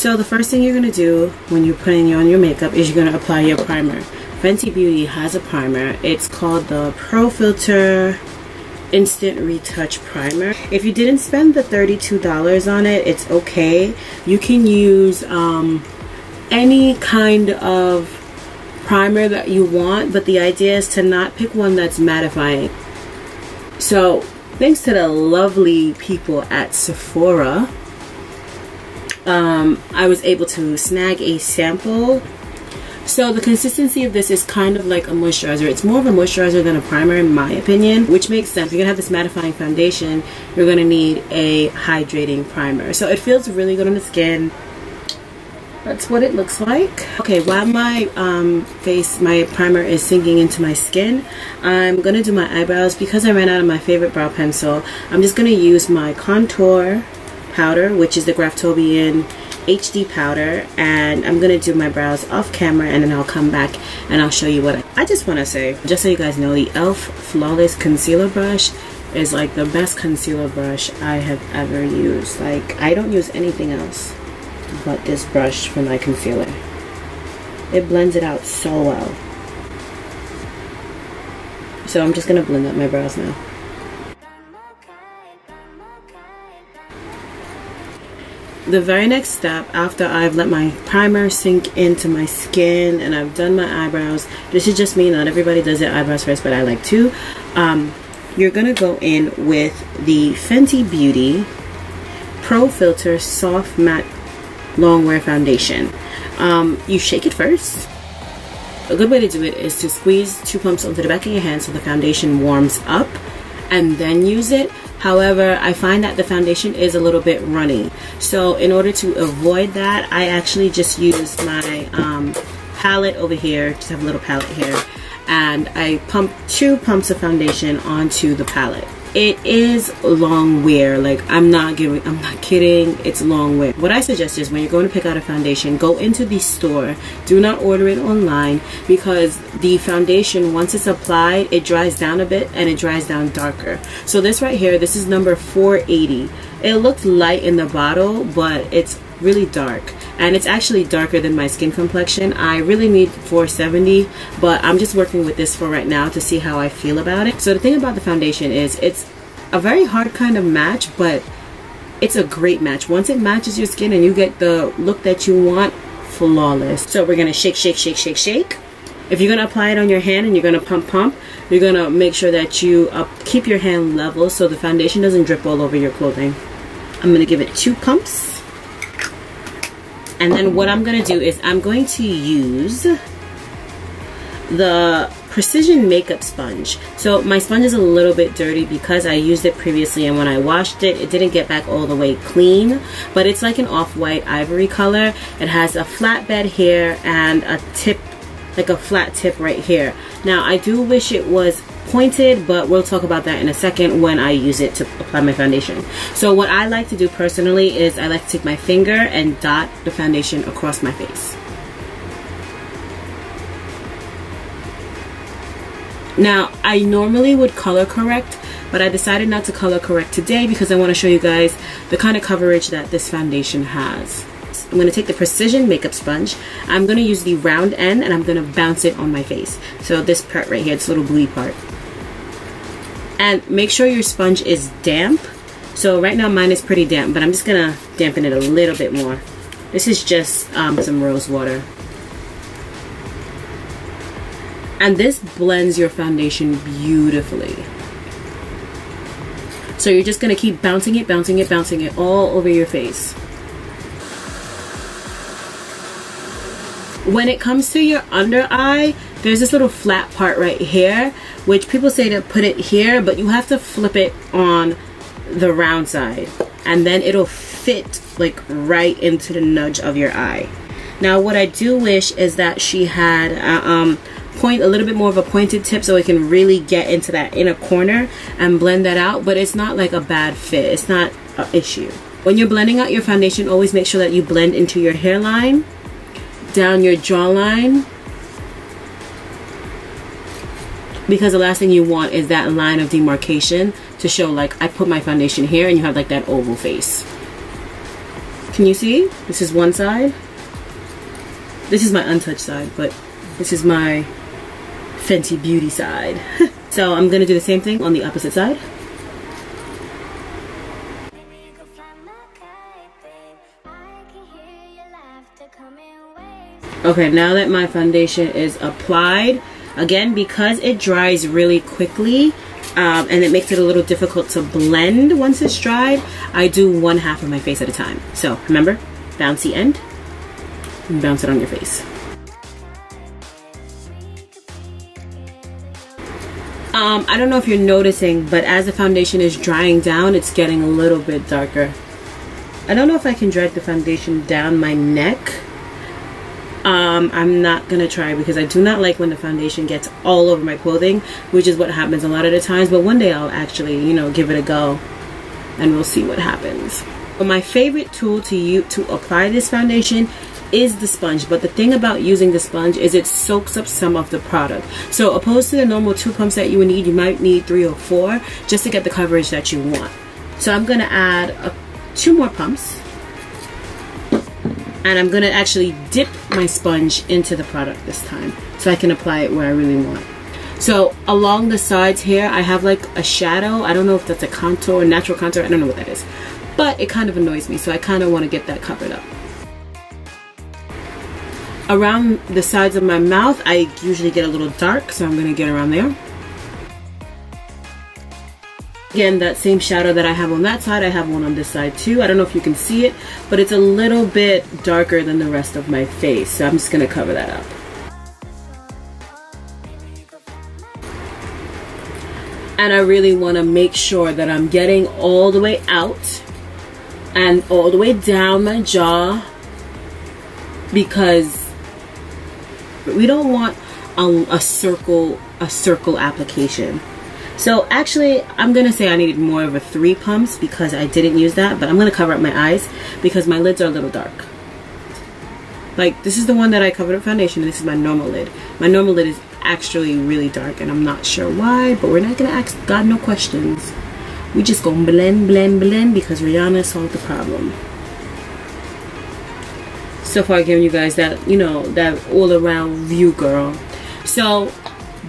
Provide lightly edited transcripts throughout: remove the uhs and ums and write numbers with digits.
So the first thing you're going to do when you're putting on your makeup is you're going to apply your primer. Fenty Beauty has a primer. It's called the Pro Filter Instant Retouch Primer. If you didn't spend the $32 on it, it's okay. You can use any kind of primer that you want, but the idea is to not pick one that's mattifying. So thanks to the lovely people at Sephora, I was able to snag a sample. So the consistency of this is kind of like a moisturizer. It's more of a moisturizer than a primer in my opinion, which makes sense. If you're gonna have this mattifying foundation, you're gonna need a hydrating primer. So it feels really good on the skin. That's what it looks like. Okay, while my my primer is sinking into my skin, I'm gonna do my eyebrows. Because I ran out of my favorite brow pencil, I'm just gonna use my contour powder, which is the Graftobian HD powder, and I'm gonna do my brows off camera, and then I'll come back and I'll show you what I just want to say, just so you guys know, the e.l.f. Flawless Concealer Brush is like the best concealer brush I have ever used. Like, I don't use anything else but this brush for my concealer. It blends it out so well. So I'm just gonna blend up my brows now. The very next step, after I've let my primer sink into my skin and I've done my eyebrows, this is just me, not everybody does their eyebrows first, but I like to. You're gonna go in with the Fenty Beauty Pro Filter Soft Matte Longwear Foundation. You shake it first. A good way to do it is to squeeze 2 pumps onto the back of your hand so the foundation warms up, and then use it. However, I find that the foundation is a little bit runny. So in order to avoid that, I actually just use my palette over here. Just have a little palette here. And I pump 2 pumps of foundation onto the palette. It is long wear. Like, I'm not kidding. It's long wear. What I suggest is when you're going to pick out a foundation, go into the store. Do not order it online, because the foundation, once it's applied, it dries down a bit and it dries down darker. So this right here, this is number 480. It looks light in the bottle, but it's really dark, and it's actually darker than my skin complexion. I really need 470, but I'm just working with this for right now to see how I feel about it. So the thing about the foundation is it's a very hard kind of match, but it's a great match. Once it matches your skin and you get the look that you want, flawless. So we're gonna shake, shake, shake, shake, shake. If you're gonna apply it on your hand and you're gonna pump, you're gonna make sure that you keep your hand level so the foundation doesn't drip all over your clothing. I'm gonna give it 2 pumps. And then what I'm going to do is I'm going to use the Precision Makeup Sponge. So my sponge is a little bit dirty because I used it previously, and when I washed it, it didn't get back all the way clean. But it's like an off-white ivory color. It has a flat bed here and a tip, like a flat tip right here. Now I do wish it was pointed, but we'll talk about that in a second when I use it to apply my foundation. So what I like to do personally is I like to take my finger and dot the foundation across my face. Now I normally would color correct, but I decided not to color correct today because I want to show you guys the kind of coverage that this foundation has. I'm going to take the Precision Makeup Sponge. I'm going to use the round end and I'm going to bounce it on my face. So this part right here, this little bluey part. And make sure your sponge is damp. So right now mine is pretty damp, but I'm just going to dampen it a little bit more. This is just some rose water. And this blends your foundation beautifully. So you're just going to keep bouncing it, bouncing it, bouncing it all over your face. When it comes to your under eye, there's this little flat part right here, which people say to put it here, but you have to flip it on the round side, and then it'll fit like right into the nudge of your eye. Now what I do wish is that she had a little bit more of a pointed tip so it can really get into that inner corner and blend that out, but it's not like a bad fit. It's not an issue. When you're blending out your foundation, always make sure that you blend into your hairline, down your jawline, because the last thing you want is that line of demarcation to show like I put my foundation here and you have like that oval face. Can you see? This is one side. This is my untouched side, but this is my Fenty Beauty side. So I'm gonna do the same thing on the opposite side. Okay, now that my foundation is applied, again, because it dries really quickly, and it makes it a little difficult to blend once it's dried, I do 1/2 of my face at a time. So remember, bouncy end, and bounce it on your face. I don't know if you're noticing, but as the foundation is drying down, it's getting a little bit darker. I don't know if I can drag the foundation down my neck. I'm not gonna try because I do not like when the foundation gets all over my clothing, which is what happens a lot of the times, but one day I'll actually, you know, give it a go and we'll see what happens. But my favorite tool to apply this foundation is the sponge, but the thing about using the sponge is it soaks up some of the product. So opposed to the normal 2 pumps that you would need, you might need 3 or 4 just to get the coverage that you want. So I'm gonna add 2 more pumps. And I'm gonna actually dip my sponge into the product this time so I can apply it where I really want. So along the sides here, I have like a shadow. I don't know if that's a contour, natural contour, I don't know what that is. But it kind of annoys me, so I kind of want to get that covered up. Around the sides of my mouth, I usually get a little dark, so I'm gonna get around there. Again, that same shadow that I have on that side, I have one on this side too. I don't know if you can see it, but it's a little bit darker than the rest of my face. So I'm just gonna cover that up. And I really wanna make sure that I'm getting all the way out and all the way down my jaw, because we don't want a circle application. So actually, I'm gonna say I needed more of a 3 pumps because I didn't use that, but I'm gonna cover up my eyes because my lids are a little dark. Like, this is the one that I covered up foundation, and this is my normal lid. My normal lid is actually really dark, and I'm not sure why, but we're not gonna ask God no questions. We just gonna blend, blend, blend because Rihanna solved the problem. So far, giving you guys that, you know, that all-around view, girl. So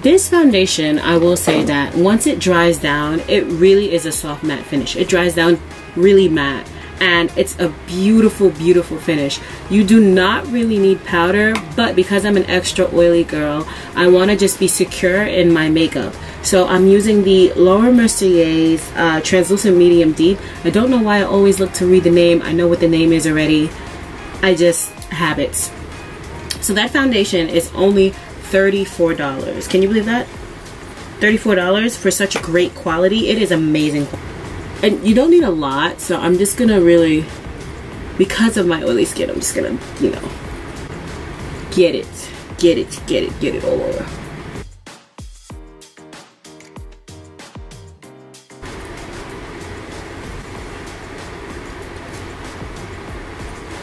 this foundation, I will say that once it dries down, it really is a soft matte finish. It dries down really matte, and it's a beautiful, beautiful finish. You do not really need powder, but because I'm an extra oily girl, I want to just be secure in my makeup. So I'm using the Laura Mercier's Translucent Medium Deep. I don't know why I always look to read the name. I know what the name is already. I just have it. So that foundation is only $34. Can you believe that? $34 for such great quality. It is amazing. And you don't need a lot, so I'm just gonna really, because of my oily skin, I'm just gonna, you know, get it all over.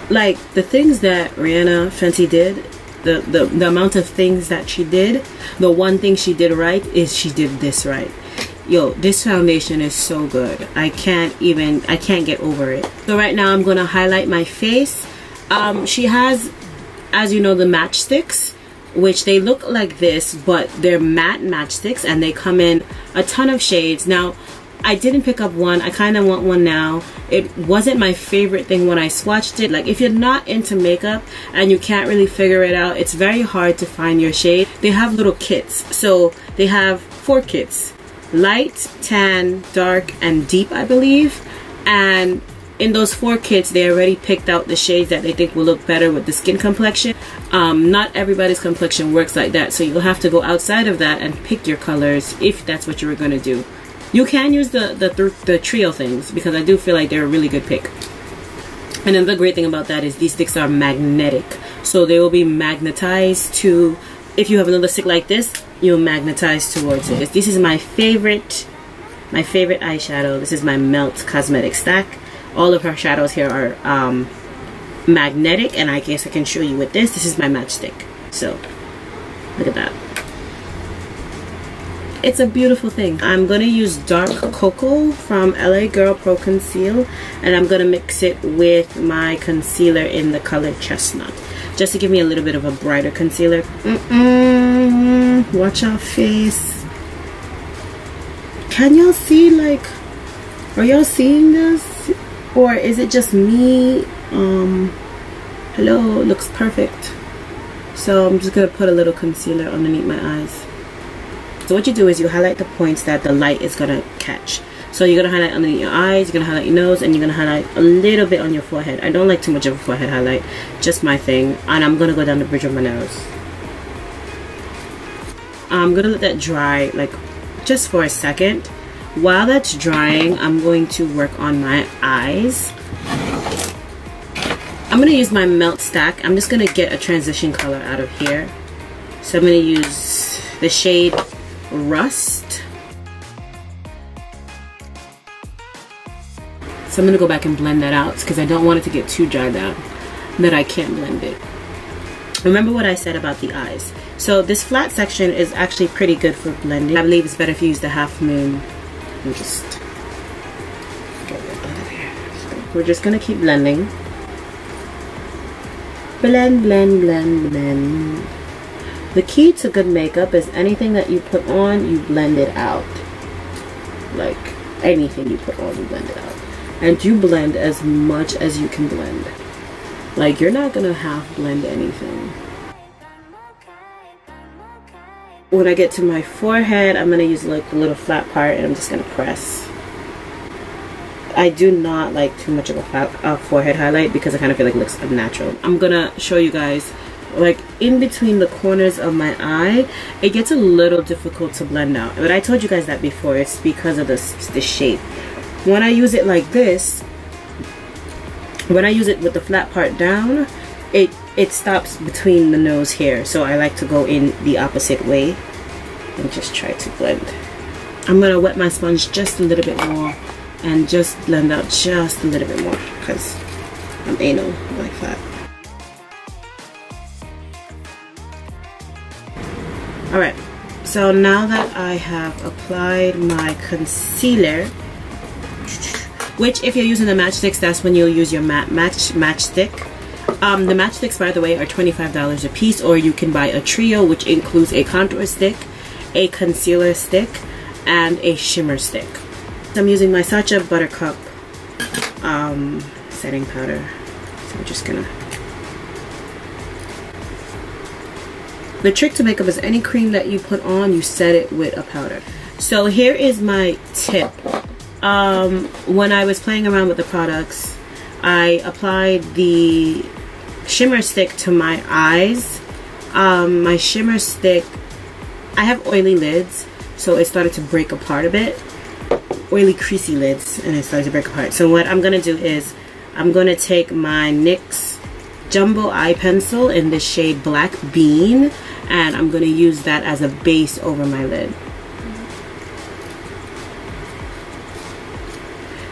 Like, the things that Rihanna Fenty did, the amount of things that she did, the one thing she did right is she did this right. Yo, this foundation is so good. I can't get over it. So right now I'm gonna highlight my face. She has, as you know, the matchsticks, which they look like this, but they're matte matchsticks, and they come in a ton of shades. Now, I didn't pick up one. I kind of want one now. It wasn't my favorite thing when I swatched it. Like, if you're not into makeup and you can't really figure it out, it's very hard to find your shade. They have little kits. So they have 4 kits: light, tan, dark, and deep, I believe. And in those 4 kits, they already picked out the shades that they think will look better with the skin complexion. Not everybody's complexion works like that, so you'll have to go outside of that and pick your colors if that's what you were going to do. You can use the trio things, because I do feel like they're a really good pick. And then the great thing about that is these sticks are magnetic, so they will be magnetized to, if you have another stick like this, you'll magnetize towards it. This is my favorite eyeshadow. This is my Melt Cosmetic stack. All of her shadows here are magnetic, and I guess I can show you with this. This is my matchstick. So look at that. it's a beautiful thing. I'm gonna use dark cocoa from LA Girl Pro Conceal, and I'm gonna mix it with my concealer in the color Chestnut, just to give me a little bit of a brighter concealer. Watch our face. Can y'all see, like, are y'all seeing this? Or is it just me? Hello, looks perfect. So I'm just gonna put a little concealer underneath my eyes. So what you do is you highlight the points that the light is gonna catch. So you're gonna highlight underneath your eyes, you're gonna highlight your nose, and you're gonna highlight a little bit on your forehead. I don't like too much of a forehead highlight, just my thing. And I'm gonna go down the bridge of my nose. I'm gonna let that dry, like, just for a second. While that's drying, I'm going to work on my eyes. I'm gonna use my Melt Stack. I'm just gonna get a transition color out of here. So I'm gonna use the shade Rust. So I'm gonna go back and blend that out because I don't want it to get too dried out that I can't blend it. Remember what I said about the eyes. So this flat section is actually pretty good for blending. I believe it's better if you use the Half Moon. And just get rid of here. So we're just gonna keep blending. Blend, blend, blend, blend. The key to good makeup is anything that you put on, you blend it out. Like anything you put on, you blend it out. And you blend as much as you can blend. Like, you're not gonna half blend anything. When I get to my forehead, I'm gonna use like a little flat part and I'm just gonna press. I do not like too much of a forehead highlight because I kind of feel like it looks unnatural. I'm gonna show you guys, like, in between the corners of my eye, it gets a little difficult to blend out. But I told you guys that before. It's because of the shape. When I use it like this, when I use it with the flat part down, it stops between the nose hair. So I like to go in the opposite way and just try to blend. I'm gonna wet my sponge just a little bit more and just blend out just a little bit more because I'm anal like that. Alright, so now that I have applied my concealer, which if you're using the matchsticks, that's when you'll use your matchstick. The matchsticks, by the way, are $25 a piece, or you can buy a trio, which includes a contour stick, a concealer stick, and a shimmer stick. I'm using my Sacha Buttercup setting powder. So I'm just gonna... The trick to makeup is any cream that you put on, you set it with a powder. So here is my tip. When I was playing around with the products, I applied the shimmer stick to my eyes. My shimmer stick, I have oily lids, so it started to break apart a bit. Oily, creasy lids, and it started to break apart. So what I'm gonna do is, I'm gonna take my NYX Jumbo Eye Pencil in the shade Black Bean, and I'm gonna use that as a base over my lid.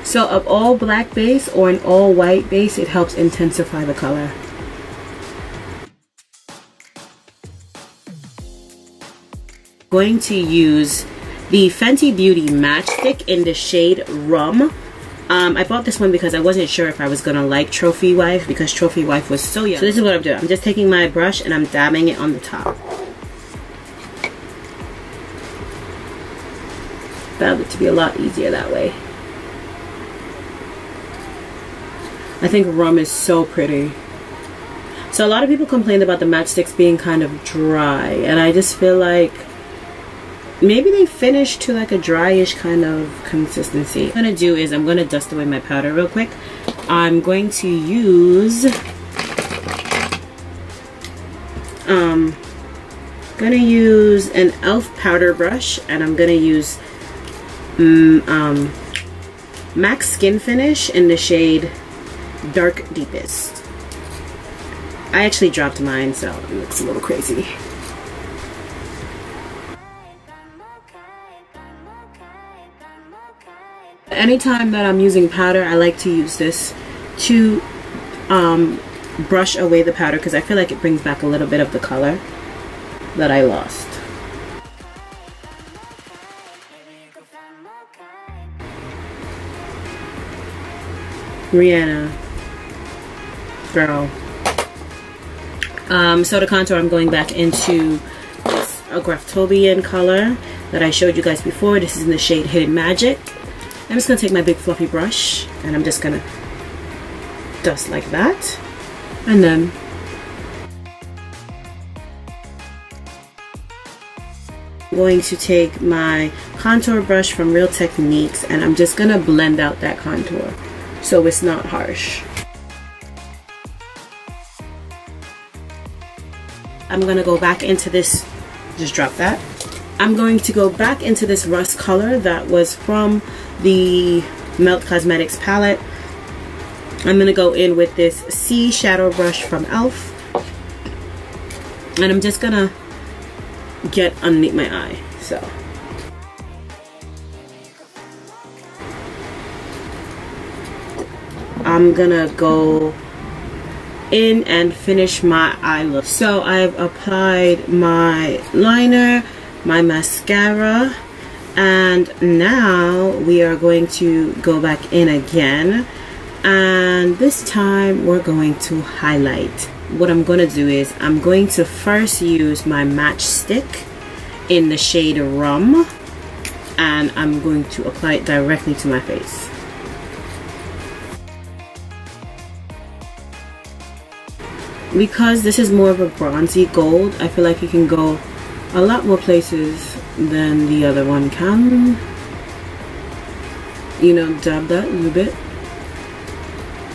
So of all black base or an all white base, it helps intensify the color. Going to use the Fenty Beauty Matchstick in the shade Rum. I bought this one because I wasn't sure if I was gonna like Trophy Wife because Trophy Wife was so young. So this is what I'm doing. I'm just taking my brush and I'm dabbing it on the top. Found it to be a lot easier that way. I think Rum is so pretty. So a lot of people complained about the matchsticks being kind of dry, and I just feel like maybe they finish to like a dryish kind of consistency. What I'm gonna do is I'm gonna dust away my powder real quick. I'm going to use an e.l.f. powder brush, and I'm gonna use MAC Skin Finish in the shade Dark Deepest. I actually dropped mine, so it looks a little crazy. Anytime that I'm using powder, I like to use this to brush away the powder because I feel like it brings back a little bit of the color that I lost. Rihanna. Girl. So the contour, I'm going back into this Graftobian color that I showed you guys before. This is in the shade Hidden Magic. I'm just going to take my big fluffy brush and I'm just going to dust like that. And then I'm going to take my contour brush from Real Techniques and I'm just going to blend out that contour so it's not harsh. I'm going to go back into this, just drop that. I'm going to go back into this rust color that was from the Melt Cosmetics palette. I'm going to go in with this C shadow brush from e.l.f. and I'm just going to get underneath my eye. So I'm going to go in and finish my eye look. So I've applied my liner, my mascara, and now we are going to go back in again, and this time we're going to highlight. What I'm going to do is I'm going to first use my matchstick in the shade Rum, and I'm going to apply it directly to my face. Because this is more of a bronzy gold, I feel like you can go a lot more places than the other one can. You know, dab that a little bit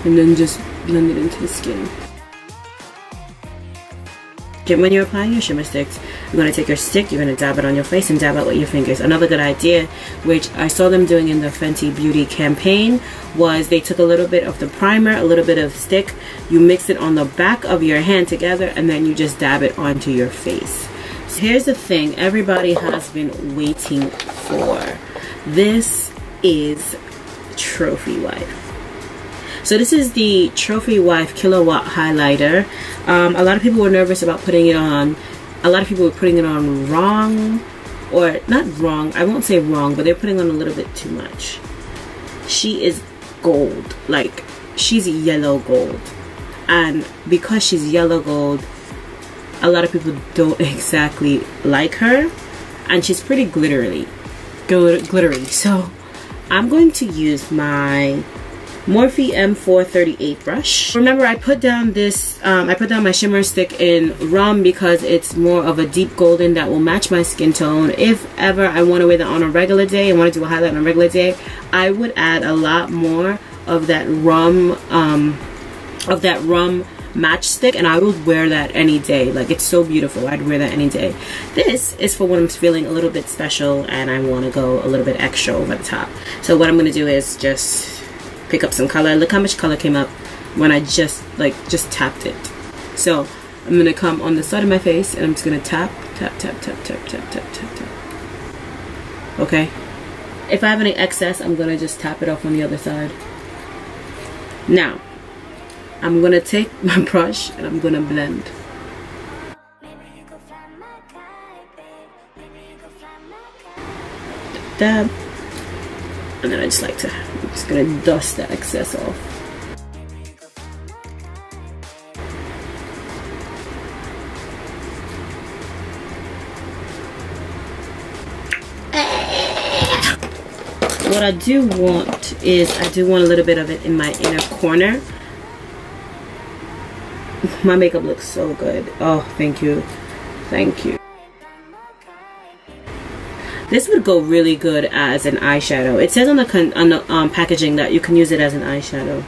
and then just blend it into the skin. When you're applying your shimmer sticks, you're going to take your stick, you're going to dab it on your face and dab it with your fingers. Another good idea, which I saw them doing in the Fenty Beauty campaign, was they took a little bit of the primer, a little bit of stick, you mix it on the back of your hand together, and then you just dab it onto your face. So here's the thing everybody has been waiting for. This is Trophy Wife. So this is the Trophy Wife Kilowatt Highlighter. A lot of people were nervous about putting it on. A lot of people were putting it on wrong, or not wrong, I won't say wrong, but they're putting on a little bit too much. She is gold, like she's yellow gold, and because she's yellow gold, a lot of people don't exactly like her, and she's pretty glittery. So I'm going to use my Morphe M438 brush. Remember, I put down this, I put down my shimmer stick in Rum because it's more of a deep golden that will match my skin tone. If ever I want to wear that on a regular day and want to do a highlight on a regular day, I would add a lot more of that Rum, matchstick, and I would wear that any day. Like, it's so beautiful. I'd wear that any day. This is for when I'm feeling a little bit special and I want to go a little bit extra over the top. So what I'm going to do is just pick up some color. Look how much color came up when I just tapped it. So I'm gonna come on the side of my face and I'm just gonna tap. Okay, if I have any excess, I'm gonna just tap it off on the other side. Now I'm gonna take my brush and I'm gonna blend. Dab. And then I just like to, I'm just gonna dust the excess off. What I do want is, I do want a little bit of it in my inner corner. My makeup looks so good. Oh, thank you. Thank you. This would go really good as an eyeshadow. It says on the packaging that you can use it as an eyeshadow.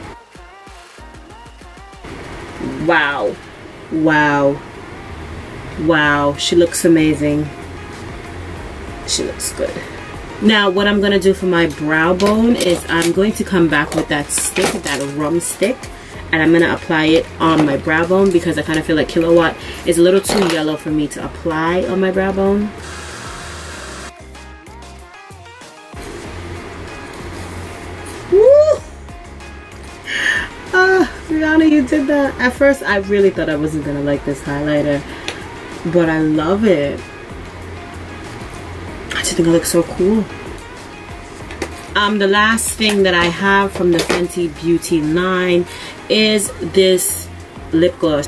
Wow. Wow. Wow. She looks amazing. She looks good. Now what I'm going to do for my brow bone is I'm going to come back with that stick, that Rum stick, and I'm going to apply it on my brow bone because I kind of feel like Kilowatt is a little too yellow for me to apply on my brow bone. Rihanna, you did that. At first, I really thought I wasn't gonna like this highlighter, but I love it. I just think I look so cool. The last thing that I have from the Fenty Beauty line is this lip gloss.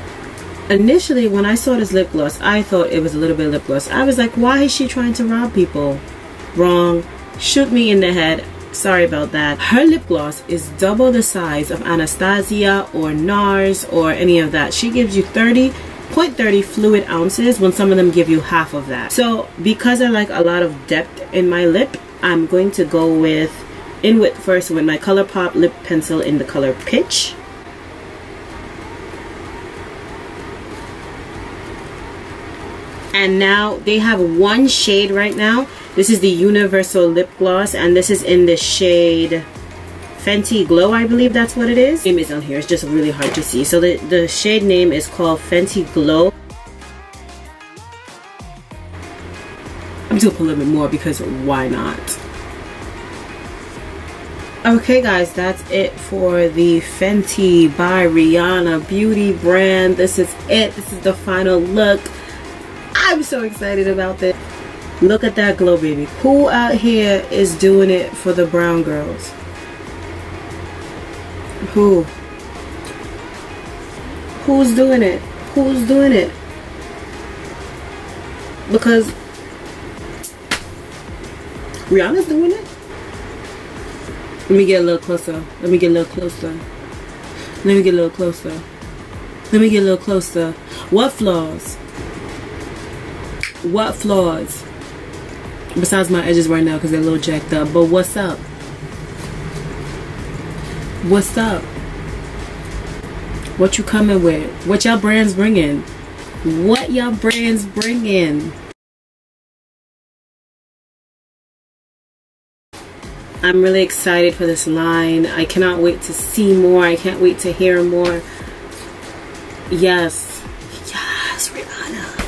Initially, when I saw this lip gloss, I thought it was a little bit of lip gloss. I was like, why is she trying to rob people? Wrong. Shoot me in the head. Sorry about that. Her lip gloss is double the size of Anastasia or NARS or any of that. She gives you 0.30 fluid ounces when some of them give you half of that. So because I like a lot of depth in my lip, I'm going to go first with my ColourPop lip pencil in the color Pitch. And now they have one shade right now. This is the Universal Lip Gloss, and this is in the shade Fenty Glow, I believe that's what it is. The name is on here, it's just really hard to see. So the shade name is called Fenty Glow. I'm just gonna put a little bit more because why not? Okay guys, that's it for the Fenty by Rihanna beauty brand. This is it. This is the final look. I'm so excited about this. Look at that glow, baby. Who out here is doing it for the brown girls? Who? Who's doing it? Who's doing it? Because Rihanna's doing it. Let me get a little closer. Let me get a little closer. Let me get a little closer. Let me get a little closer. What flaws? What flaws? Besides my edges right now because they're a little jacked up. But what's up? What's up? What you coming with? What y'all brands bringing? What y'all brands bringing? I'm really excited for this line. I cannot wait to see more. I can't wait to hear more. Yes. Yes, Rihanna.